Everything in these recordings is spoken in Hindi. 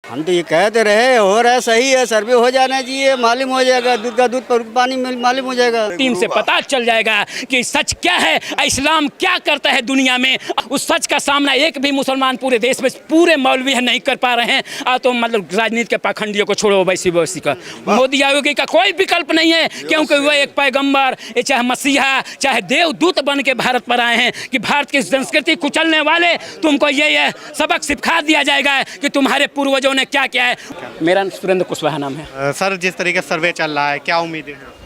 हम तो ये कहते रहे हो रहा है, सही है, सर्वे हो जाना चाहिए, मालूम हो जाएगा, दूध का दूध पर पानी मालूम हो जाएगा। टीम से पता चल जाएगा कि सच क्या है, इस्लाम क्या करता है दुनिया में। उस सच का सामना एक भी मुसलमान पूरे देश में, पूरे मौलवी है, नहीं कर पा रहे हैं। तो मतलब राजनीति के पाखंडियों को छोड़ो, वैसी का मोदी आयोगी का कोई विकल्प नहीं है, क्योंकि वह एक पैगंबर, चाहे मसीहा, चाहे देवदूत बन के भारत पर आए हैं कि भारत की संस्कृति कुचलने वाले तुमको ये सबक सिखा दिया जाएगा कि तुम्हारे पूर्वजों ने क्या क्या है। मेरा सुरेंद्र कुशवाहा नाम है। सर, जिस तरीके से सर्वे चल रहा है, क्या उम्मीदें हैं?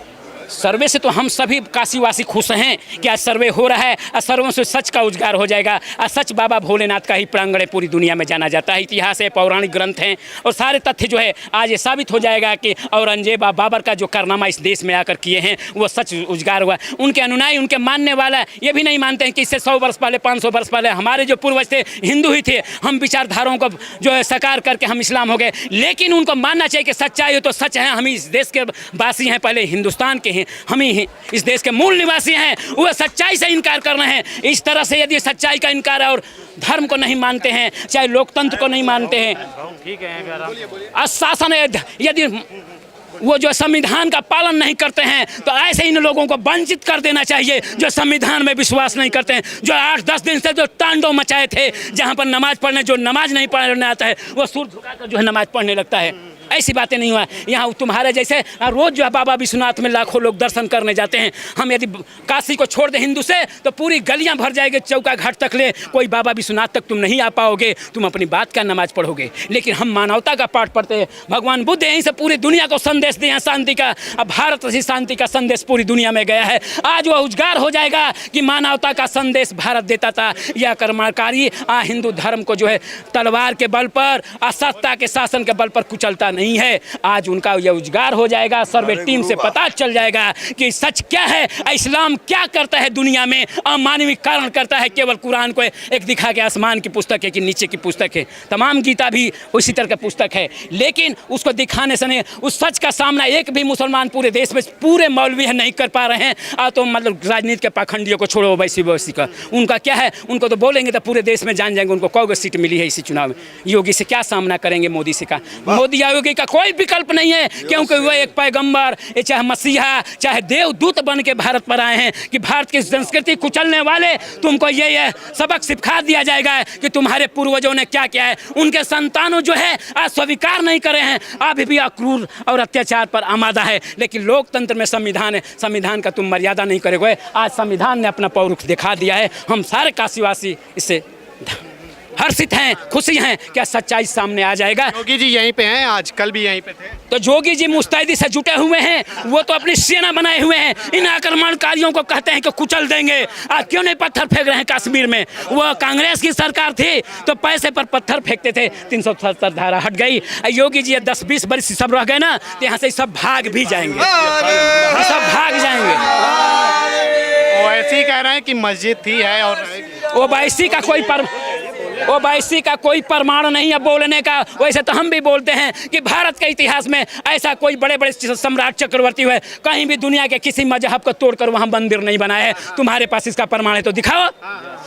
सर्वे से तो हम सभी काशीवासी खुश हैं कि आज सर्वे हो रहा है और सर्वों से सच का उजागर हो जाएगा। और सच बाबा भोलेनाथ का ही प्रांगण पूरी दुनिया में जाना जाता है। इतिहास है, पौराणिक ग्रंथ हैं और सारे तथ्य जो है आज ये साबित हो जाएगा कि औरंगजेब और बाबर का जो कारनामा इस देश में आकर किए हैं वो सच उजागर हुआ। उनके अनुयायी, उनके मानने वाला ये भी नहीं मानते हैं कि इससे 100 वर्ष पहले, 500 वर्ष पहले हमारे जो पूर्वज थे हिंदू ही थे। हम विचारधाराओं को जो है साकार करके हम इस्लाम हो गए, लेकिन उनको मानना चाहिए कि सच्चाई हो तो सच है। हम इस देश के वासी हैं, पहले हिंदुस्तान के हैं, हम ही इस देश के मूल निवासी हैं। वो सच्चाई से इनकार कर रहे हैं। इस तरह से यदि सच्चाई का इनकार है और धर्म को नहीं मानते हैं, चाहे लोकतंत्र को नहीं मानते हैं, शासन यदि वो जो संविधान का पालन नहीं करते हैं, तो ऐसे इन लोगों को वंचित कर देना चाहिए जो संविधान में विश्वास नहीं करते हैं, जो 8-10 दिन से जो तांडव मचाए थे, जहां पर नमाज पढ़ने, जो नमाज नहीं पढ़ने आता है वो सूर्य झुकाकर जो है नमाज पढ़ने लगता है। ऐसी बातें नहीं हुआ यहाँ। तुम्हारे जैसे रोज जो है बाबा विश्वनाथ में लाखों लोग दर्शन करने जाते हैं। हम यदि काशी को छोड़ दें हिंदू से तो पूरी गलियां भर जाएगी, चौका घाट तक ले कोई बाबा विश्वनाथ तक तुम नहीं आ पाओगे। तुम अपनी बात का नमाज पढ़ोगे, लेकिन हम मानवता का पाठ पढ़ते हैं। भगवान बुद्ध यहीं से पूरी दुनिया को संदेश दिए हैं शांति का। अब भारत से शांति का संदेश पूरी दुनिया में गया है। आज वह उजागर हो जाएगा कि मानवता का संदेश भारत देता था। यह आक्रमणकारी हिंदू धर्म को जो है तलवार के बल पर, सत्ता के शासन के बल पर कुचलता नहीं है। आज उनका यह उजागर हो जाएगा। सर्वे टीम से पता चल जाएगा कि सच क्या है, इस्लाम क्या करता है दुनिया में। अमानवीय कारण करता है। केवल कुरान को एक दिखा के आसमान की पुस्तक है कि नीचे की पुस्तक है, तमाम गीता भी उसी तरह की पुस्तक है, लेकिन उसको दिखाने से नहीं, उस सच का सामना एक भी मुसलमान पूरे देश में, पूरे मौलवी है, नहीं कर पा रहे हैं। तो मतलब राजनीति के पाखंडियों को छोड़ो, वैसी का उनका क्या है। उनको तो बोलेंगे तो पूरे देश में जान जाएंगे उनको कौन सीट मिली है इसी चुनाव में। योगी से क्या सामना करेंगे, मोदी से का। मोदी आयोगी का कोई विकल्प नहीं है, क्योंकि वह एक पैगंबर, चाहे मसीहा, चाहे देवदूत बन के भारत पर आए हैं कि भारत की संस्कृति कुचलने वाले तुमको ये सबक सिखा दिया जाएगा कि तुम्हारे पूर्वजों ने क्या क्या है। उनके संतानों जो है आज स्वीकार नहीं करे हैं, अभी भी अक्रूर और अत्याचार पर आमादा है। लेकिन लोकतंत्र में संविधान है, संविधान का तुम मर्यादा नहीं करोगे। आज संविधान ने अपना पौरुष दिखा दिया है। हम सारे काशीवासी इससे हर्षित हैं, खुशी हैं, क्या सच्चाई सामने आ जाएगा। योगी जी यहीं पे हैं, आज कल भी यहीं पे थे, तो योगी जी मुस्तैदी से जुटे हुए हैं। वो तो अपनी सेना बनाए हुए हैं। इन आक्रमणकारियों को कहते हैं कि कुचल देंगे। आज क्यों नहीं पत्थर फेंक रहे हैं कश्मीर में। वो कांग्रेस की सरकार थी तो पैसे पर पत्थर फेंकते थे, 377 धारा हट गई। योगी जी 10-20 वर्ष सब रह गए ना, तो यहाँ से सब भाग भी जाएंगे, सब भाग जाएंगे। वो ऐसे ही कह रहे हैं कि मस्जिद थी है और ओवैसी का कोई प्रमाण नहीं है बोलने का। वैसे तो हम भी बोलते हैं कि भारत के इतिहास में ऐसा कोई बड़े बड़े सम्राट चक्रवर्ती हुए कहीं भी दुनिया के किसी मजहब को तोड़कर वहाँ मंदिर नहीं बनाया है। तुम्हारे पास इसका प्रमाण है तो दिखाओ।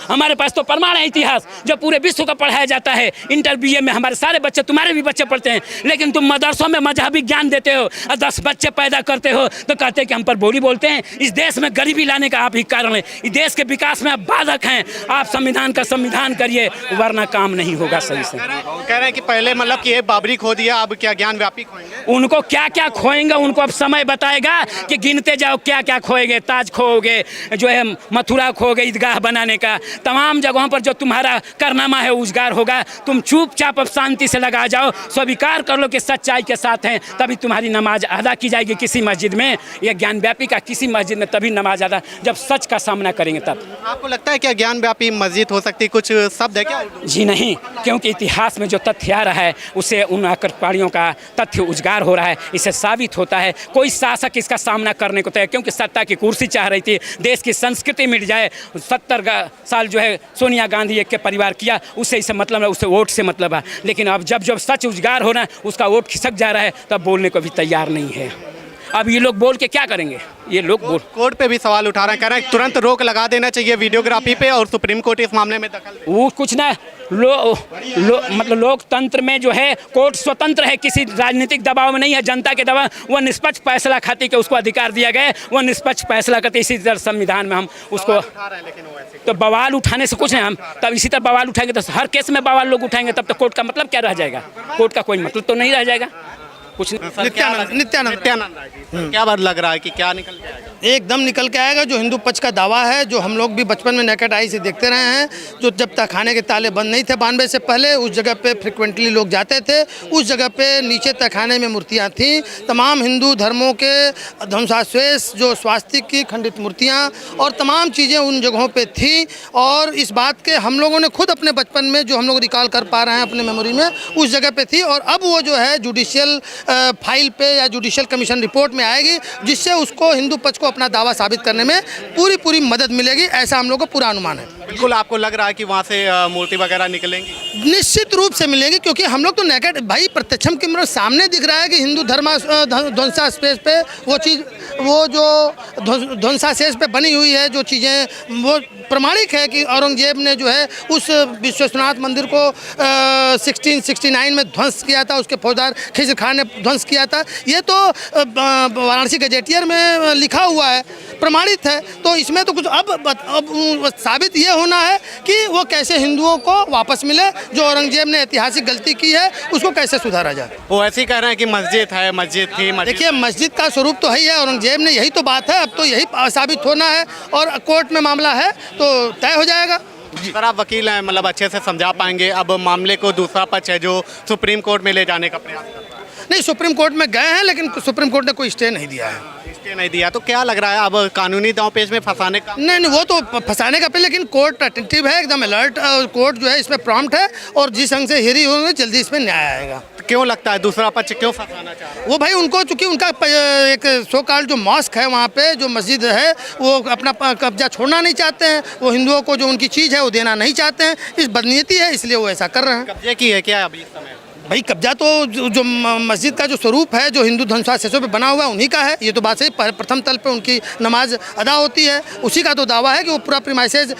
हमारे पास तो प्रमाण है, इतिहास जो पूरे विश्व का पढ़ाया जाता है। इंटर BA में हमारे सारे बच्चे, तुम्हारे भी बच्चे पढ़ते हैं, लेकिन तुम मदरसों में मजहबी ज्ञान देते हो और 10 बच्चे पैदा करते हो तो कहते हैं कि हम पर बोली बोलते हैं। इस देश में गरीबी लाने का आप ही कारण है। इस देश के विकास में आप बाधक हैं। आप संविधान का संविधान करिए, वरना काम नहीं होगा सही से। कह रहे हैं कि पहले मतलब कि ये बाबरी खो दिया, अब क्या ज्ञान व्यापी खोएंगे। उनको क्या क्या खोएंगे उनको अब समय बताएगा कि गिनते जाओ क्या क्या खोएंगे। ताज खोओगे, जो है मथुरा खोओगे ईदगाह बनाने का, तमाम जगहों पर जो तुम्हारा कारनामा है उजागर होगा। तुम चुपचाप अब शांति से लगा जाओ, स्वीकार कर लो कि सच्चाई के साथ हैं, तभी तुम्हारी नमाज अदा की जाएगी किसी मस्जिद में। यह ज्ञान व्यापी का किसी मस्जिद में तभी नमाज अदा जब सच का सामना करेंगे तब। आपको लगता है क्या ज्ञान व्यापी मस्जिद हो सकती, कुछ शब्द है क्या? जी नहीं, क्योंकि इतिहास में जो तथ्य आ रहा है उससे उन आक्रमणकारियों का तथ्य उजागर हो रहा है। इससे साबित होता है कोई शासक इसका सामना करने को तैयार, क्योंकि सत्ता की कुर्सी चाह रही थी, देश की संस्कृति मिट जाए। 70 साल जो है सोनिया गांधी एक के परिवार किया, उससे इसे मतलब है, उससे वोट से मतलब है। लेकिन अब जब जब सच उजागर हो रहा है, उसका वोट खिसक जा रहा है, तब बोलने को भी तैयार नहीं है। अब ये लोग बोल के क्या करेंगे। ये लोग कोर्ट पे भी सवाल उठा रहे हैं, कह रहे हैं तुरंत रोक लगा देना चाहिए वीडियोग्राफी पे और सुप्रीम कोर्ट इस मामले में दखल दे। वो कुछ ना मतलब लोकतंत्र में जो है कोर्ट स्वतंत्र है, किसी राजनीतिक दबाव में नहीं है, जनता के दबाव, वह निष्पक्ष फैसला खातिर के उसको अधिकार दिया गया है, वह निष्पक्ष फैसला करते। इसी तरह संविधान में हम उसको तो बवाल उठाने से कुछ नहीं, हम तब इसी तरह बवाल उठाएंगे तो हर केस में बवाल लोग उठाएंगे, तब तो कोर्ट का मतलब क्या रह जाएगा? कोर्ट का कोई मतलब तो नहीं रह जाएगा कुछ। नित्यानंद राय जी, क्या बात लग रहा है कि क्या निकल के आएगा? एकदम निकल के आएगा। जो हिंदू पक्ष का दावा है, जो हम लोग भी बचपन में नेकेड आई से देखते रहे हैं, जो जब तक खाने के ताले बंद नहीं थे 92 से पहले, उस जगह पे फ्रिक्वेंटली लोग जाते थे। उस जगह पे नीचे तहखाने में मूर्तियां थीं, तमाम हिंदू धर्मों के ध्वंसावशेष, जो स्वास्तिक की खंडित मूर्तियां और तमाम चीज़ें उन जगहों पे थी। और इस बात के हम लोगों ने खुद अपने बचपन में जो हम लोग रिकॉल कर पा रहे हैं अपने मेमोरी में, उस जगह पे थी। और अब वो जो है जुडिशियल फाइल पे या जुडिशियल कमीशन रिपोर्ट में आएगी, जिससे उसको हिंदू पक्ष को अपना दावा साबित करने में पूरी मदद मिलेगी, ऐसा हम लोग को पूरा अनुमान है। बिल्कुल, आपको लग रहा है कि वहाँ से मूर्ति वगैरह निकलेंगी? निश्चित रूप से मिलेगी, क्योंकि हम लोग तो नेकेड भाई प्रत्यक्षम के मतलब सामने दिख रहा है कि हिंदू ध्वंसा स्पेस पे वो चीज़, वो जो ध्वंसाशेष पे बनी हुई है जो चीज़ें, वो प्रमाणिक है कि औरंगजेब ने जो है उस विश्वनाथ मंदिर को 1669 में ध्वंस किया था, उसके फौजदार खिजर खान ने ध्वंस किया था। ये तो वाराणसी गजेटियर में लिखा हुआ है, प्रमाणित है। तो इसमें तो कुछ अब साबित ये होना है कि वो कैसे हिंदुओं को वापस मिले, जो औरंगजेब ने ऐतिहासिक गलती की है उसको कैसे सुधारा जाए। वो ऐसे ही कह रहे हैं कि मस्जिद है, मस्जिद थी। देखिए, मस्जिद का स्वरूप तो है ही है, औरंगजेब ने, यही तो बात है। अब तो यही साबित होना है और कोर्ट में मामला है तो तय हो जाएगा। सर, आप वकील हैं, मतलब अच्छे से समझा पाएंगे अब मामले को? दूसरा पक्ष है जो सुप्रीम कोर्ट में ले जाने का प्रयास कर रहा है। नहीं, सुप्रीम कोर्ट में गए हैं, लेकिन सुप्रीम कोर्ट ने कोई स्टे नहीं दिया है। स्टे नहीं दिया तो क्या लग रहा है अब कानूनी दांवपेच में फंसाने का? नहीं, वो तो फंसाने का पे, लेकिन कोर्ट अटेंटिव है, एकदम अलर्ट। कोर्ट जो है इसमें प्रॉम्प्ट है और जिस अंग से हियरिंग होंगे जल्दी इसमें न्याय आएगा। क्यों लगता है दूसरा पक्ष क्यों फंसाना चाह रहा है? वो भाई उनको, चूंकि उनका एक सो कॉल्ड जो मॉस्क है वहाँ पे, जो मस्जिद है, वो अपना कब्जा छोड़ना नहीं चाहते हैं। वो हिंदुओं को जो उनकी चीज़ है वो देना नहीं चाहते हैं। इस बदनीयती है, इसलिए वो ऐसा कर रहे हैं। कब्जे की है क्या अभी इस समय? भाई कब्जा तो जो मस्जिद का जो स्वरूप है, जो हिंदू ध्वंसावशेषों पे बना हुआ है, उन्हीं का है। ये तो बात सही, प्रथम तल पे उनकी नमाज अदा होती है, उसी का तो दावा है कि वो पूरा प्रीमाइसेस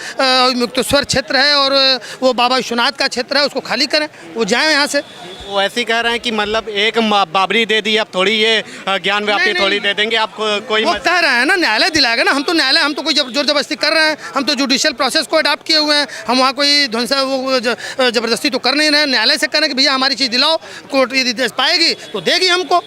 मुक्तेश्वर क्षेत्र है और वो बाबा विश्वनाथ का क्षेत्र है, उसको खाली करें, वो जाएं यहाँ से। वो ऐसे ही कह रहे हैं कि मतलब एक बाबरी दे दी, अब थोड़ी ये ज्ञान व्यापी थोड़ी दे देंगे आपको। कोई वो कह रहे हैं ना, न्यायालय दिलाएगा ना। हम तो न्यायालय, हम तो कोई जोर जबरदस्ती कर रहे हैं, हम तो जुडिशियल प्रोसेस को अडॉप्ट किए हुए हैं। हम वहाँ कोई ध्वंसा वो जबरदस्ती तो कर नहीं रहे हैं। न्यायालय से कह रहे हैं कि भैया हमारी चीज़ दिलाओ, कोर्ट यदि दे पाएगी तो देगी हमको।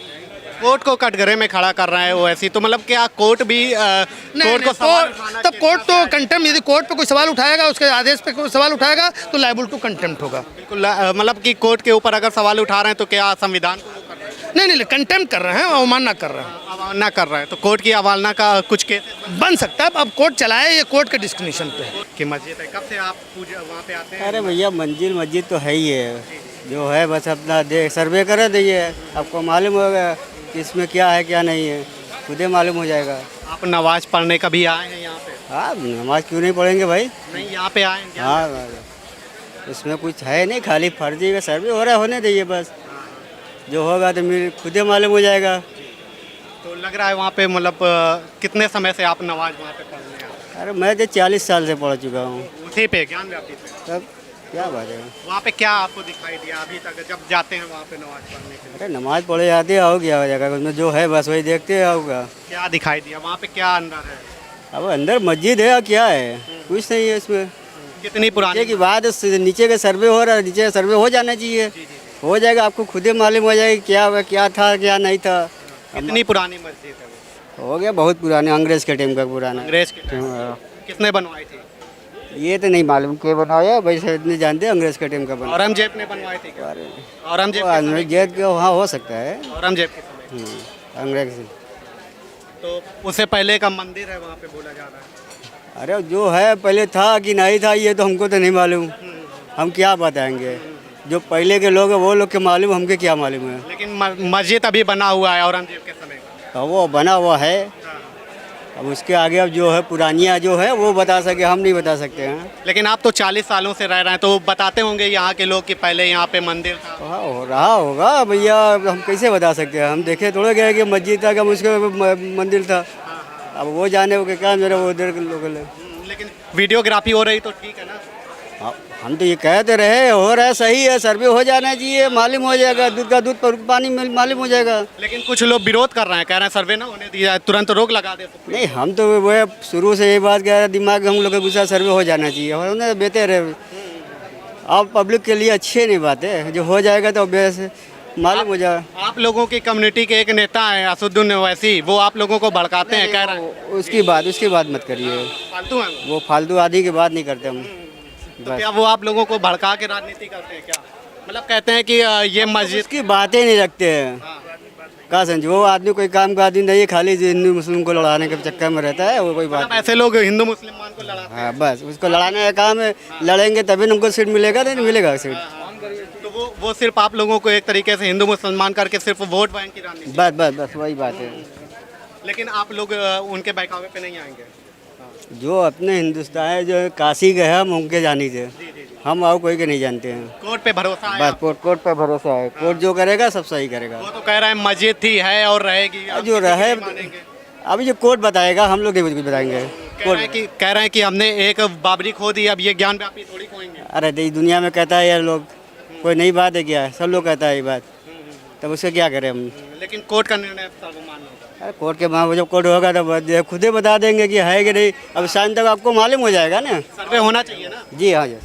कोर्ट को कटघरे में खड़ा कर रहा है वो ऐसी, तो मतलब क्या कोर्ट भी कोर्ट को तब कोर्ट तो कंटेम्प्ट, यदि कोर्ट पे कोई सवाल उठाएगा, उसके आदेश पे कोई सवाल उठाएगा तो लायबल टू कंटेम्प्ट होगा। बिल्कुल, मतलब कि कोर्ट के ऊपर अगर सवाल उठा रहे हैं तो क्या संविधान को वो कर रहे हैं? नहीं, कंटेम्प्ट कर रहे हैं, अवमानना कर रहे हैं। अवमानना कर रहा है तो कोर्ट की अवमानना का कुछ केस बन सकता है। अब कोर्ट चलाए, ये कोर्ट के डिस्क्रिप्शन पे है। की मस्जिद है। कब से आप पूजा वहाँ पे आते हैं? अरे भैया, मस्जिद तो है ही है, जो है बस अपना सर्वे कर दिए, आपको मालूम होगा कि इसमें क्या है क्या नहीं है, खुद ही मालूम हो जाएगा। आप नमाज पढ़ने कभी आए हैं यहाँ पे? हाँ, नमाज क्यों नहीं पढ़ेंगे भाई? नहीं, यहाँ पे आए हैं क्या? हाँ, इसमें कुछ है नहीं, खाली फर्जी का सर्वे हो रहा है, होने दीजिए बस। जो होगा तो मेरे खुद ही मालूम हो जाएगा। तो लग रहा है वहाँ पे मतलब कितने समय से आप नमाज वहाँ पे पढ़ने आए? अरे मैं तो 40 साल से पढ़ चुका हूँ। उसी पे ज्ञान व्यापी पे? तब क्या बात है? वहाँ पे क्या आपको दिखाई दिया अभी तक जब जाते हैं वहाँ पे नमाज पढ़ने के लिए? अरे नमाज पढ़े जाते आओ, क्या हो जाएगा, उसमें जो है बस वही देखते आओगा। क्या दिखाई दिया वहाँ पे, क्या अंदर है? अब अंदर मस्जिद है, क्या है, कुछ नहीं है इसमें। कितनी पुरानी की बात, नीचे का सर्वे हो रहा है, नीचे का सर्वे हो जाना चाहिए, हो जाएगा, आपको खुद ही मालूम हो जाएगा क्या था क्या नहीं था। कितनी पुरानी मस्जिद है वो? हो गया बहुत पुराने, अंग्रेज के टाइम का पुराना। अंग्रेज के टाइम? किसने बनवाई थी? ये तो नहीं मालूम के बनाया, वैसे इतने जानते हैं अंग्रेज के टाइम का बना। औरंगजेब ने बनवाई थी क्या? औरंगजेब अंग्रेज के वहाँ हो सकता है, औरंगजेब के समय। अंग्रेज से। तो उससे पहले का मंदिर है वहाँ पे बोला जा रहा है। अरे जो है पहले था कि नहीं था, ये तो हमको तो नहीं मालूम, हम क्या बताएंगे। जो पहले के लोग हैं वो लोग के मालूम, हमके क्या मालूम है। लेकिन मस्जिद अभी बना हुआ है औरंगजेब के समय का। वो बना हुआ है, अब उसके आगे अब जो है पुरानिया जो है वो बता सके, हम नहीं बता सकते हैं। लेकिन आप तो 40 सालों से रह रहे हैं, तो बताते होंगे यहाँ के लोग कि पहले यहाँ पे मंदिर था। हाँ, हो रहा होगा भैया, हम कैसे बता सकते हैं, हम देखे थोड़े गए कि मस्जिद था, कि उसके मंदिर था। अब वो जाने हो क्या, मेरा वो उधर के लोग। लेकिन वीडियोग्राफी हो रही तो ठीक है ना? हाँ, हम तो ये कहते रहे, हो रहा है, सही है, सर्वे हो जाना चाहिए, मालूम हो जाएगा, दूध का दूध पर पानी मालूम हो जाएगा। लेकिन कुछ लोग विरोध कर रहे हैं, कह रहे हैं सर्वे ना होने दिया है, तुरंत रोक लगा दे। नहीं, हम तो वो शुरू से ये बात कह रहे, दिमाग हम लोग का गुस्सा, सर्वे हो जाना चाहिए और उन्हें बेहतर है। अब पब्लिक के लिए अच्छी नहीं बात है, जो हो जाएगा तो वैसे मालूम हो जाएगा। आप लोगों की कम्युनिटी के एक नेता हैं असदुद्दीन ओवैसी, वो आप लोगों को भड़काते हैं, कह रहे हैं उसकी बात मत करिए, फालतू हैं वो फालतू आदि की बात नहीं करते हम। तो क्या वो आप लोगों को भड़का के राजनीति करते हैं क्या? मतलब कहते हैं कि ये मस्जिद उसकी बातें नहीं रखते हैं। कहा समझो, वो आदमी कोई काम का आदमी नहीं है, खाली हिंदू मुस्लिम को लड़ाने के चक्कर में रहता है, वो कोई बात मतलब ऐसे लोग हिंदू मुसलमान को लड़ाते हैं। हाँ, बस उसको लड़ाने का काम है, लड़ेंगे तभी न उनको सीट मिलेगा, नहीं मिलेगा सीट। तो वो सिर्फ आप लोगों को एक तरीके से हिंदू मुसलमान करके सिर्फ वोट बैंक की राजनीति। बस वही बात है। लेकिन आप लोग उनके बहकावे पे नहीं आएंगे। जो अपने हिंदुस्तान है, जो काशी गए हम उनके जानी थे, हम और कोई के नहीं जानते हैं। कोर्ट पे भरोसा है। बस कोर्ट पे भरोसा है, कोर्ट जो करेगा सब सही करेगा। वो तो कह रहा है मस्जिद थी, है और रहेगी। हम जो किसी को रहे नहीं मानेंगे। अभी जो कोर्ट बताएगा, हम लोग नहीं कुछ बताएंगे। कह रहे हैं कि हमने एक बाबरी खो दी, अब ये ज्ञान व्यापी थोड़ी खोएंगे। अरे नहीं, दुनिया में कहता है यार लोग, कोई नई बात है क्या? सब लोग कहता है ये बात, तब उससे क्या करें हम? लेकिन कोर्ट का निर्णय सर्वमान्य होगा। अरे कोर्ट के वहाँ जब कोर्ट होगा तब खुद ही बता देंगे कि है कि नहीं। अब शाम तक आपको मालूम हो जाएगा ना। सर्वे होना चाहिए ना। जी हाँ जी।